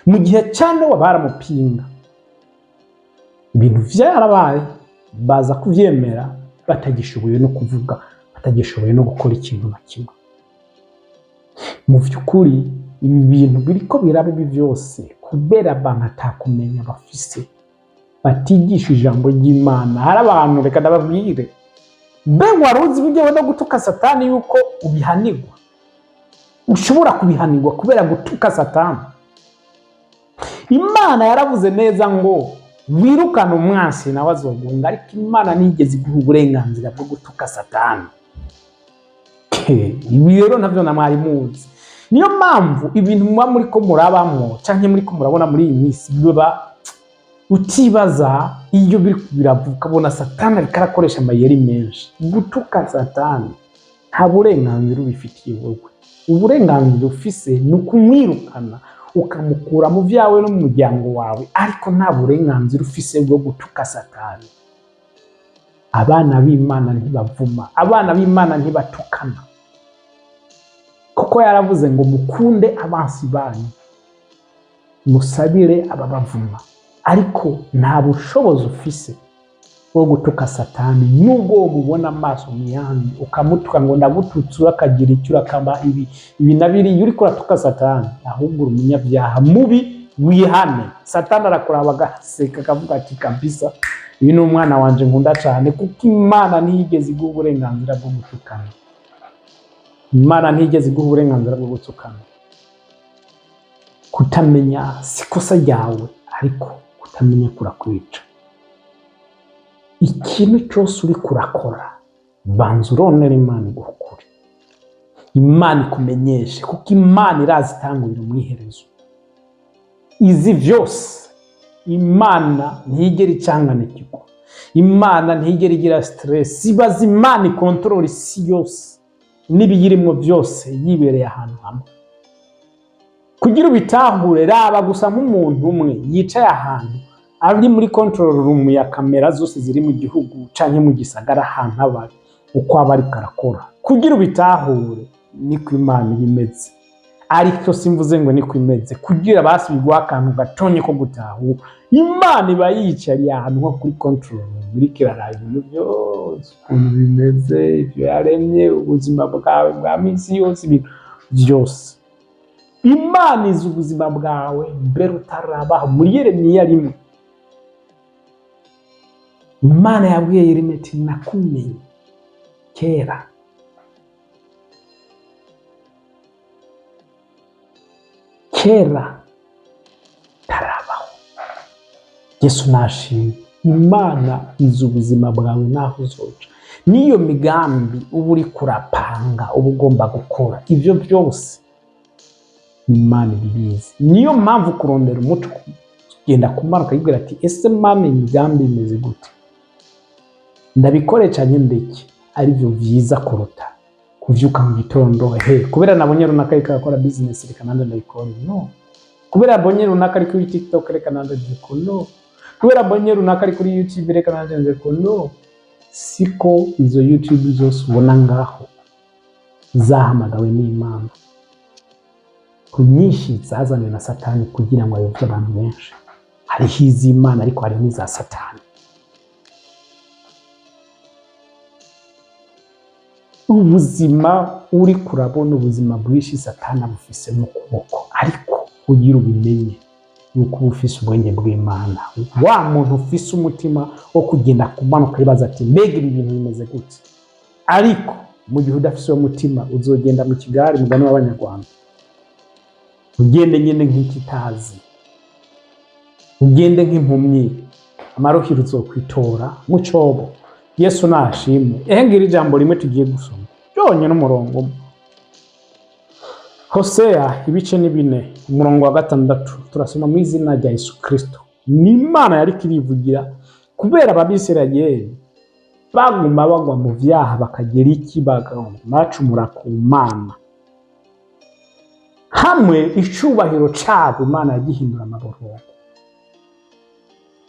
Mu gihe cya Nowa baramupinga, ibintu vyarabaye, baza kuvyemera batagishoboye no kuvuga, batagishoboye no gukora ikintu na kimwe. Mu vy'ukuri ibi bintu biriko biraba ibi vyose kubera abantu atakumenya bafise, batigisha ijambo ry'Imana. Hari abantu, reka ndababwire, mbe waruzi ibyo no gutuka Satani yuko ubihanirwa? Ushobora kubihanirwa kubera gutuka Satani. Imana yaravuze neza ngo wirukana umwansi nawe azogunga, ariko Imana ntigeze iguha uburenganzira bwo gutuka Satani. Ibi rero navyo namwari muzi. Niyo mpamvu ibintu muba muriko murabamwo canke muriko murabona muri iyi minsi biba utibaza iyo biri biravuka, bona Satani ariko arakoresha amayeri menshi. Gutuka Satani nta burenganzira ubifitiye wowe. Uburenganzira ufise ni ukumwirukana ukamukura mu vyawe no mu muryango wawe, ariko nta burenganzira ufise bwo gutuka Satani. Abana b'Imana ntibavuma, abana b'Imana ntibatukana, kuko yaravuze ngo mukunde abansi banyu, musabire ababavuma. Ariko nta bushobozi ufise bwo gutuka Satani, nubwo umubona amaso muyandi ukamutuka ngo ndagututse urakagira icyo urakamba ibi na biriya, uriko uratuka Satani ahubwo uri umunyabyaha mubi, wihane. Satani arakuraba agaseka akavuga ati kabisa uyu ni umwana wanje nkunda cyane, kuko Imana ntiyigeze iguha uburenganzira bwo gutukana. Imana ntiyigeze iguha uburenganzira bwo gutukana. Kutamenya sikosa ryawe, ariko kutamenya kurakwica. Ikintu cyose uri kurakora banza uronera Imana igukure, Imana ikumenyeshe, kuko Imana irazi itangurira umwiherezo. Izi vyose Imana ntigera icanganirwa, Imana ntigera igira stress. Ibaza Imana ikontorora isi yose n'ibiyirimo byose yibereye ahantu hamwe. Kugira ubitahure, raba gusa nk'umuntu umwe yicaye ahantu ari muri control room ya kamera zose ziri mu gihugu canke mu gisagara ahantu abari, uko aba ariko arakora. Kugira ubitahure niko Imana imeze, ariko simvuze ngo niko imeze. Kugira basubigwa akantu gatonye ko gutahura, Imana iba yicariye ahantu nko kuri control room iriko iraraba ibintu byose ukuntu bimeze, ivyo yaremye, ubuzima bwawe bwa minsi yose, ibintu byose. Imana izi ubuzima bwawe mbere utarabaho. Muri Yeremiya 1 Imana yabwiye Yeremiya ati nakumenye kera, kera tarabaho. Yesu nashimwe. Imana izi ubuzima bwawe naho uzoca, niyo migambi uba uri kurapanga uba ugomba gukora, ivyo byose Imana ibizi. Niyo mpamvu kurondera umuco kugenda kumanuka yibwira ati ese Mana imigambi imeze gute, ndabikore canke ndeke. Ari byo vyiza kuruta kuvyuka mu gitondo kubera nabonye runaka ariko akora business reka nande ndayikora. No, kubera abonye runaka ari kuri TikTok reka nande ndayikora. No, kubera abonye runaka ari kuri YouTube reka nande ndayikora. No, siko izo YouTube zose ubona ngaho zahamagawe n'Imana. Ku nyinshi zazanye na Satani kugira ngo ayobye abantu benshi. Hariho iz'Imana ariko hariho n'iza Satani. Ubuzima uri kurabona, ubuzima bwinshi Satani abufise mu kuboko, ariko kugira ubimenye nuko ubufise ubwenge bw'Imana. Wa muntu ufise umutima wo kugenda kumanuka ibaza ati mbega ibi bintu bimeze gute, ariko mu gihe udafise uwo mutima uzogenda mu kigari, mugani w'Abanyarwanda. ugende nyine nk'ikitazi, ugende nk'impumyi, amaruhiro uzokwitora mu cobo. Yesu nashimwe. Ngira ijambo rimwe tugiye gusoma ryonyine umurongo umwe. Hosea ibice ni 4 umurongo wa 6 turasoma mu izina rya Yesu Kristo. Ni Imana yari kirivugira kubera ababisirayeli baguma bagwa mu vyaha bakagera iki bacumura ku Mana. Hamwe icubahiro cabo Imana yagihindura amaborogo.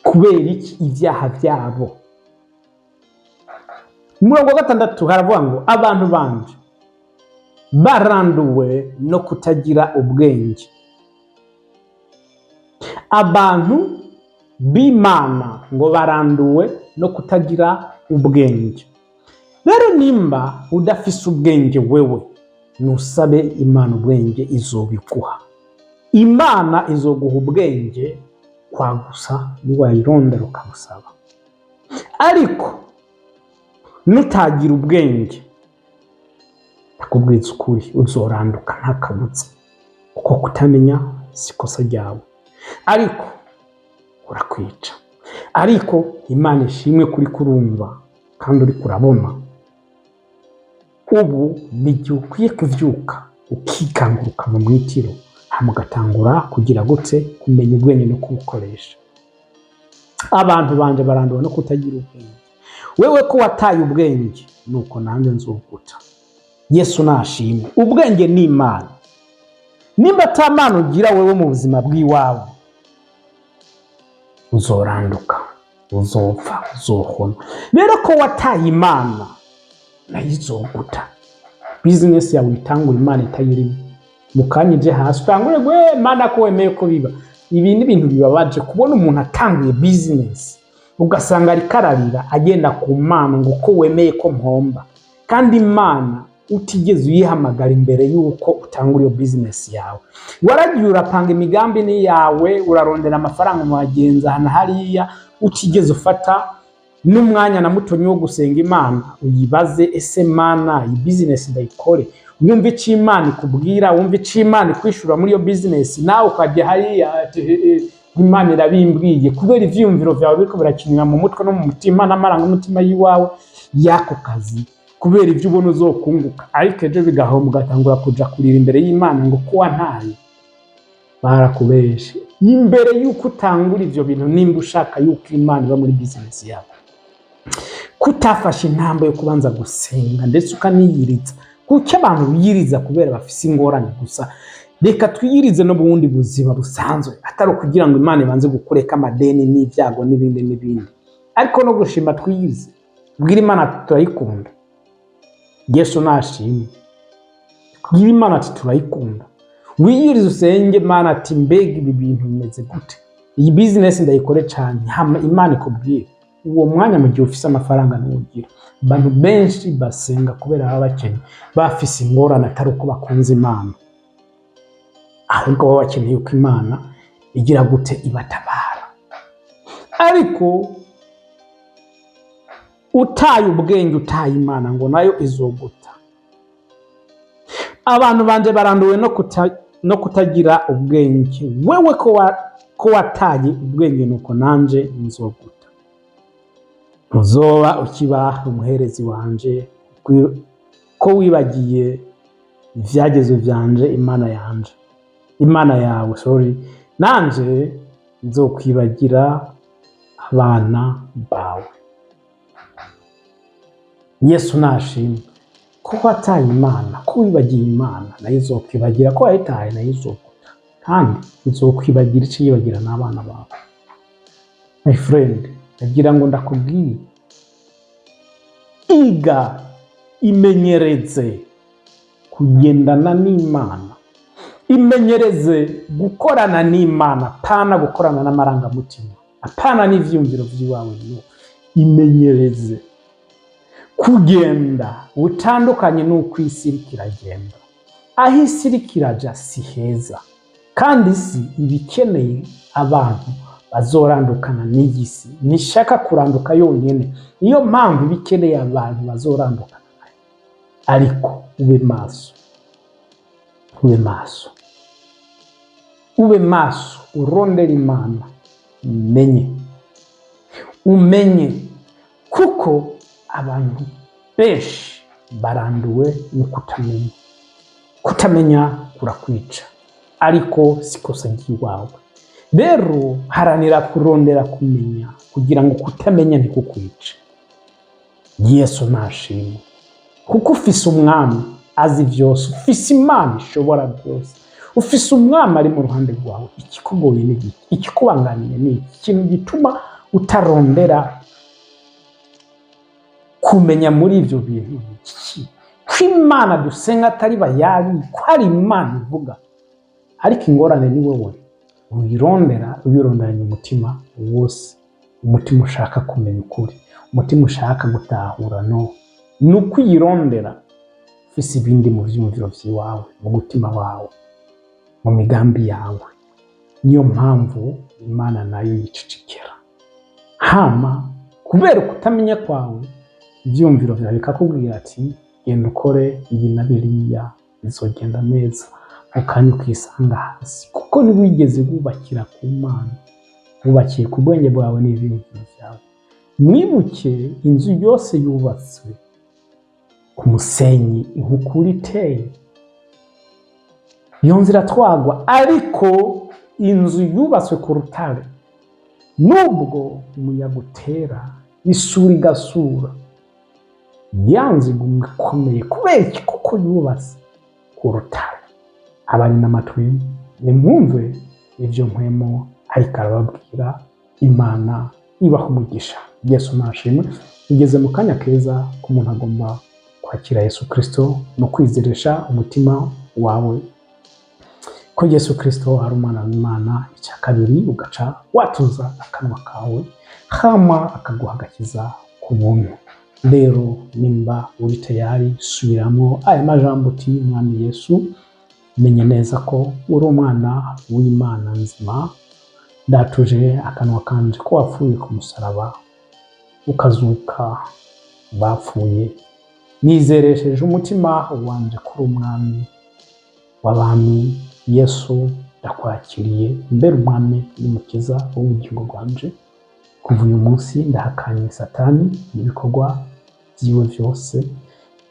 Kubera iki? Ivyaha vyabo. Umurongo wa 6 haravuga ngo abantu banje baranduwe no kutagira ubwenge. Abantu b'Imana ngo baranduwe no kutagira ubwenge. Rero nimba udafise ubwenge wewe, nusabe Imana ubwenge izobikuha. Imana izoguha ubwenge kwa gusa niwayirondera ukabusaba. Ariko nutagira ubwenge, nakubwiza ukuri uzoranduka ntakabuza, kuko kutamenya sikosa ryawe, ariko urakwica. Ariko Imana ishimwe kuri kurumva kandi uri kurabona. Ubu nigihe ukwiye kuvyuka ukikanguruka mu mwitiro, hamugatangura kugira gutse kumenya ubwenge no kubukoresha. Abantu banje baranduwe no kutagira ubwenge. Wewe ko wataye ubwenge, nuko nanjye nzoguta. Yesu nashimwe. Ubwenge ni Imana. Nimba ata Mana ugira wewe mu buzima bw'iwawe, uzoranduka, uzopfa, uzohona. Rero ko wataye Imana, nayo izoguta. Business yawe itangura Imana itayirimo. Mukanyije hasi utangure gwe Mana ko wemeye ko biba. Ibi ni ibintu bibabaje kubona umuntu atanguye business ugasanga ari kararira agenda ku Mana ngo ko wemeye ko mpomba, kandi Imana utigeze uyihamagara imbere yuko utangura iyo business yawe. Waragiye urapanga imigambi ni yawe, urarondera amafaranga mu bagenza hana hariya, utigeze ufata n'umwanya na muto wo gusenga Imana uyibaze, ese Mana iyi business ndayikore, wumve ico Imana ikubwira, wumve ico Imana kwishura muri iyo business, nawe ukajya hariya Imana irabimbwiye, kubera ivyumviro vyawe biriko birakinira mu mutwe no mu mutima n'amaranga umutima yiwawe yako kazi, kubera ivyo ubona uzokunguka. Ariko ejo bigaho mugatangura kuja kurira imbere y'Imana ngo ko wantaye. Barakubeshe. Imbere yuko utangura ivyo bintu, nimba ushaka yuko Imana iba muri business yawe, kutafashe intambwe yo kubanza gusenga ndetse ukaniyiriza. Kuko abantu biyiriza kubera bafise ingorane gusa. Reka twiyirize no bundi buzima busanzwe, atari kugira ngo Imana ibanze gukureka amadeni n'ivyago n'ibindi n'ibindi. Ariko no gushima twiyirize, bwira Imana turayikunda. Yesu nashimwe. Bwira Imana ati turayikunda. Wiyirize usenge Imana ati mbega ibi bintu bimeze gute, iyi business ndayikore cyane, hama Imana ikubwira. Uwo mwanya mu gihe ufise amafaranga n'ugira. Abantu benshi basenga kubera baba bakene, bafise ingorane atari uko bakunze Imana, ahubwo baba bakeneye yuko Imana igira gute ibatabara. Ariko utaye ubwenge, utaye Imana, ngo nayo izoguta. Abantu banje baranduwe no kutagira ubwenge. Wewe ko wataye ubwenge, nuko nanje nzoguta. Uzoba ukiba umuherezi wanje, ko wibagiye ivyagezo vyanje Imana yawe, nanje nzokwibagira abana bawe. Yesu nashimwe. Ko wataye Imana, ko wibagiye Imana, nayo izokwibagira. Ko wayitaye nayo izoguta, kandi izokwibagira ico yibagira n'abana bawe. My friend, ndagira ngo ndakubwire, iga imenyereze kugendana n'Imana, imenyereze gukorana n'Imana, apana gukorana n'amarangamutima, apana n'ivyumviro vy'iwawe. Imenyereze kugenda utandukanye n'uko isi iriko iragenda. Aho isi iriko iraja si heza, kandi isi ibikeneye abantu bazorandukana n'iyi si, nishaka kuranduka yonyene. Niyo mpamvu bikeneye abantu bazorandukana nayo. Ariko ube maso, ube maso. ube maso urondera Imana umenye kuko abantu benshi baranduwe no kutamenya kurakwica ariko sikosa ry'iwawe. Rero haranira kurondera kumenya kugira ngo kutamenya ntikukwice. Yesu nashimwe kuko ufise umwami azi vyose, ufise Imana ishobora byose, ufise umwami ari mu ruhande rwawe. Ikikugoye ni iki? Ikikubanganiye ni iki? Ikintu gituma utarondera kumenya muri ivyo bintu ni iki? Ko Imana dusenga atari bayari, ko hari Imana ivuga, ariko ingorane ni wowe uyironderanye umutima wose, umutima ushaka kumenya ukuri, umutima ushaka gutahura. Nuko uyirondera ufise ibindi mu vyumviro vyiwawe, mu mutima wawe, mu migambi yawe. Niyo mpamvu Imana nayo yicecekera. Hama kubera kutamenya kwawe, ivyumviro vyawe bikakubwira ati genda ukore ibi na biriya bizogenda neza, ukanya ukisanga hasi, kuko ntiwigeze wubakira ku Mana, wubakiye ku bwenge bwawe n'ivyumviro vyawe. Mwibuke inzu yose yubatswe ku musenyi, inkukura iteye, iyo nzu iratwagwa, ariko inzu yubatswe ku rutare, nubwo umuyaga utera, isuri igasura, ya nzu iguma ikomeye. Kubera iki? Kuko yubatse ku rutare. Abari n'amatwi nimwumve ivyo mpwemo ariko arababwira. Imana ibaha umugisha. Yesu nashimwe. Ugeze mu kanya keza ko umuntu agomba kwakira Yesu Kristo no kwizeresha umutima wawe ko Yesu Kristo ari umwana w'Imana. Icya kabiri, ugaca watuza akanwa kawe, hama akaguha agakiza ku buntu. Rero nimba uri tayari, subiramo aya majambo uti: Mwami Yesu, menye neza ko uri umwana w'Imana nzima. Ndatuje akanwa kanje ko wapfuye ku musaraba ukazuka bapfuye. Nizeresheje umutima wanje kuri umwami w'abami. Yesu, ndakwakiriye mbere umwami n'umukiza w'ubugingo bwanje. Kuva uyu munsi ndahakanye Satani n'ibikorwa vyiwe vyose.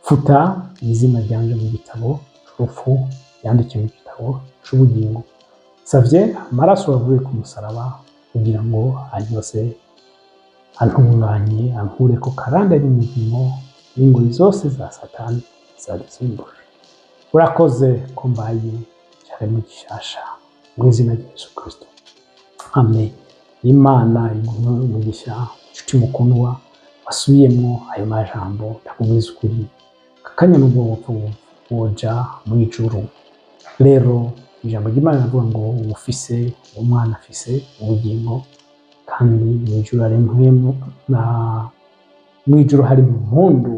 Futa izina ryanje mu gitabo c'urupfu, yandike mu gitabo c'ubugingo. Savye amaraso yavuye ku musaraba kugira ngo anyose, antunganye, ankure ko karanda y'umurimo n'ingoyi zose za Satani zari zimbuje. Urakoze ko mbaye cyaremwe gishasha mu izina rya Yesu Kristo. Amen. Imana iguhe umugisha. Nshuti mukundwa, wasubiyemwo ayo majambo, ndakubwiza ukuri, kakanya n'ubwo woja mu ijuru. Rero ijambo ry'Imana rivuga ngo ufise umwana afise ubugingo, kandi mu ijuru hari mu ijuru hari impundu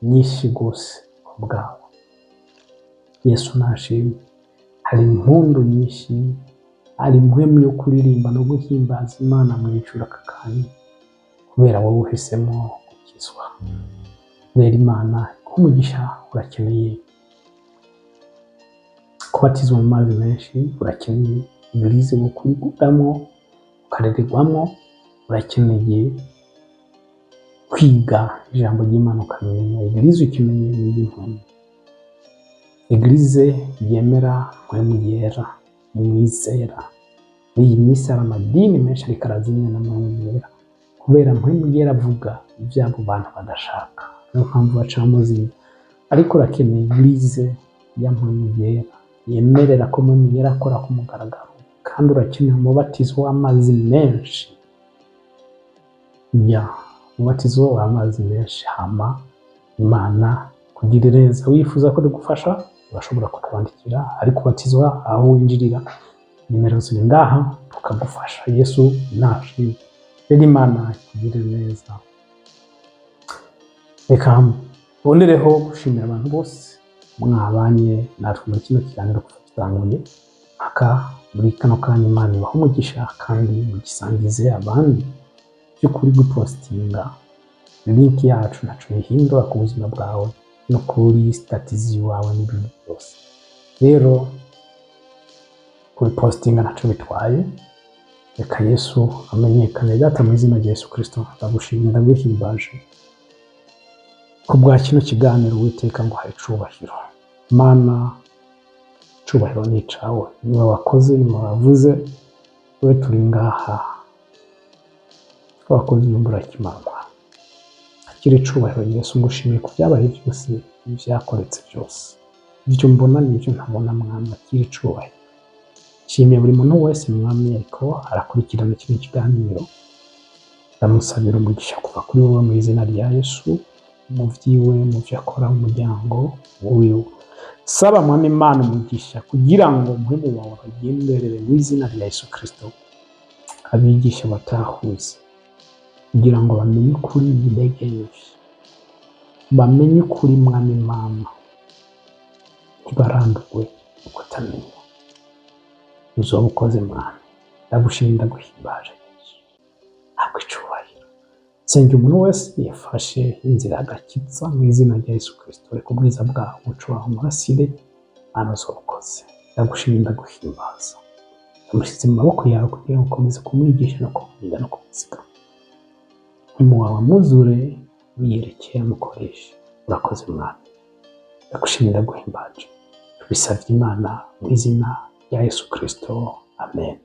nyinshi gose ku bwawe. Yesu nashimwe. Hari impundu nyinshi, hari impwemu yo kuririmba no guhimbaza Imana mu ijuru aka kanya, kubera wowe uhisemo gukizwa. Rero Imana umugisha. Urakeneye kubatizwa mu mazi menshi, urakeneye ibirizi bwo kuriguramo ukarererwamo, urakeneye kwiga ijambo ry'Imana ukamenya ibirizi, ukimenye n'impamo. Eglise yemera mpwemu yera, mwizera. Muri iyi minsi hari amadini menshi ariko arazimya na mpwemu yera, kubera mpwemu yera avuga ivy'abo bantu badashaka, niyo mpamvu baca bamuzimya. Ariko urakeneye eglise ya mpwemu yera, yemerera ko mpwemu yera akora ku mugaragaro, kandi urakeneye umubatizo w'amazi menshi. Umubatizo w'amazi menshi. Hama Imana kugira neza, wifuza ko dugufasha, urashobora kutwandikira, ariko ubatizwa aho winjirira, nimero ziri ngaha tukagufasha. Yesu nashimwe. Rero Imana kugira neza. Reka mbonereho gushimira abantu bose mwabanye natwe muri kino kiganiro kuva gitanguye mpaka muri kano kanya. Imana ibahe umugisha kandi mugisangize abandi. By'ukuri gupostinga link yacu naco bihindura ku buzima bwawe no kuri statizi wawe n'ibintu byose. Rero kubipostinga ntaco bitwaye. Reka Yesu amenyekane. Data mu izina rya Yesu Kristo ndagushimira ndaguhimbaje ku bwa kino kiganiro Uwiteka ngo hari icubahiro. Mana, icubahiro ni icawe, niwe wakoze, niwe wavuze, wewe turi ngaha, wakoze imbura kimanwa. Akira icubahiro Yesu, ngushimiye ku vyabaye vyose, ivyakoretse vyose, ivyo mbona n'ivyo ntabona. Mwami, akira icubahiro. Nshimiye buri muntu wese Mwami ariko arakurikirana kino kiganiro, ndamusabira umugisha kuva kuri wowe mu izina rya Yesu, mu vyiwe, mu vyo akora mu muryango wiwe. Saba Mwami Imana umugisha kugira ngo umuhemu wawe bagenderere mu izina rya Yesu Kristo, abigisha batahuze kugira ngo bamenye ukuri bidegeje, bamenye ukuri Mwami Imana, ntibarandurwe ukutamenya. Uzoba ukoze Mwami, ndagushimira ndaguhimbaje Yesu, habwa icubahiro. Nsengera umuntu wese yafashe inzira y'agakiza mu izina rya Yesu Kristo, reka ubwiza bwawe umuco wawe umurasire, Mana uzoba ukoze. Ndagushimira ndaguhimbaza, ndamushyize mu maboko yawe kugira ngo ukomeze kumwigisha no kumurinda no kumuzigama. Umuhemu wawe amuzure, wiyerekeye amukoreshe. Urakoze Mwami, ndagushimira ndaguhimbaje. Tubisavye Imana mu izina rya Yesu Kristo, amen.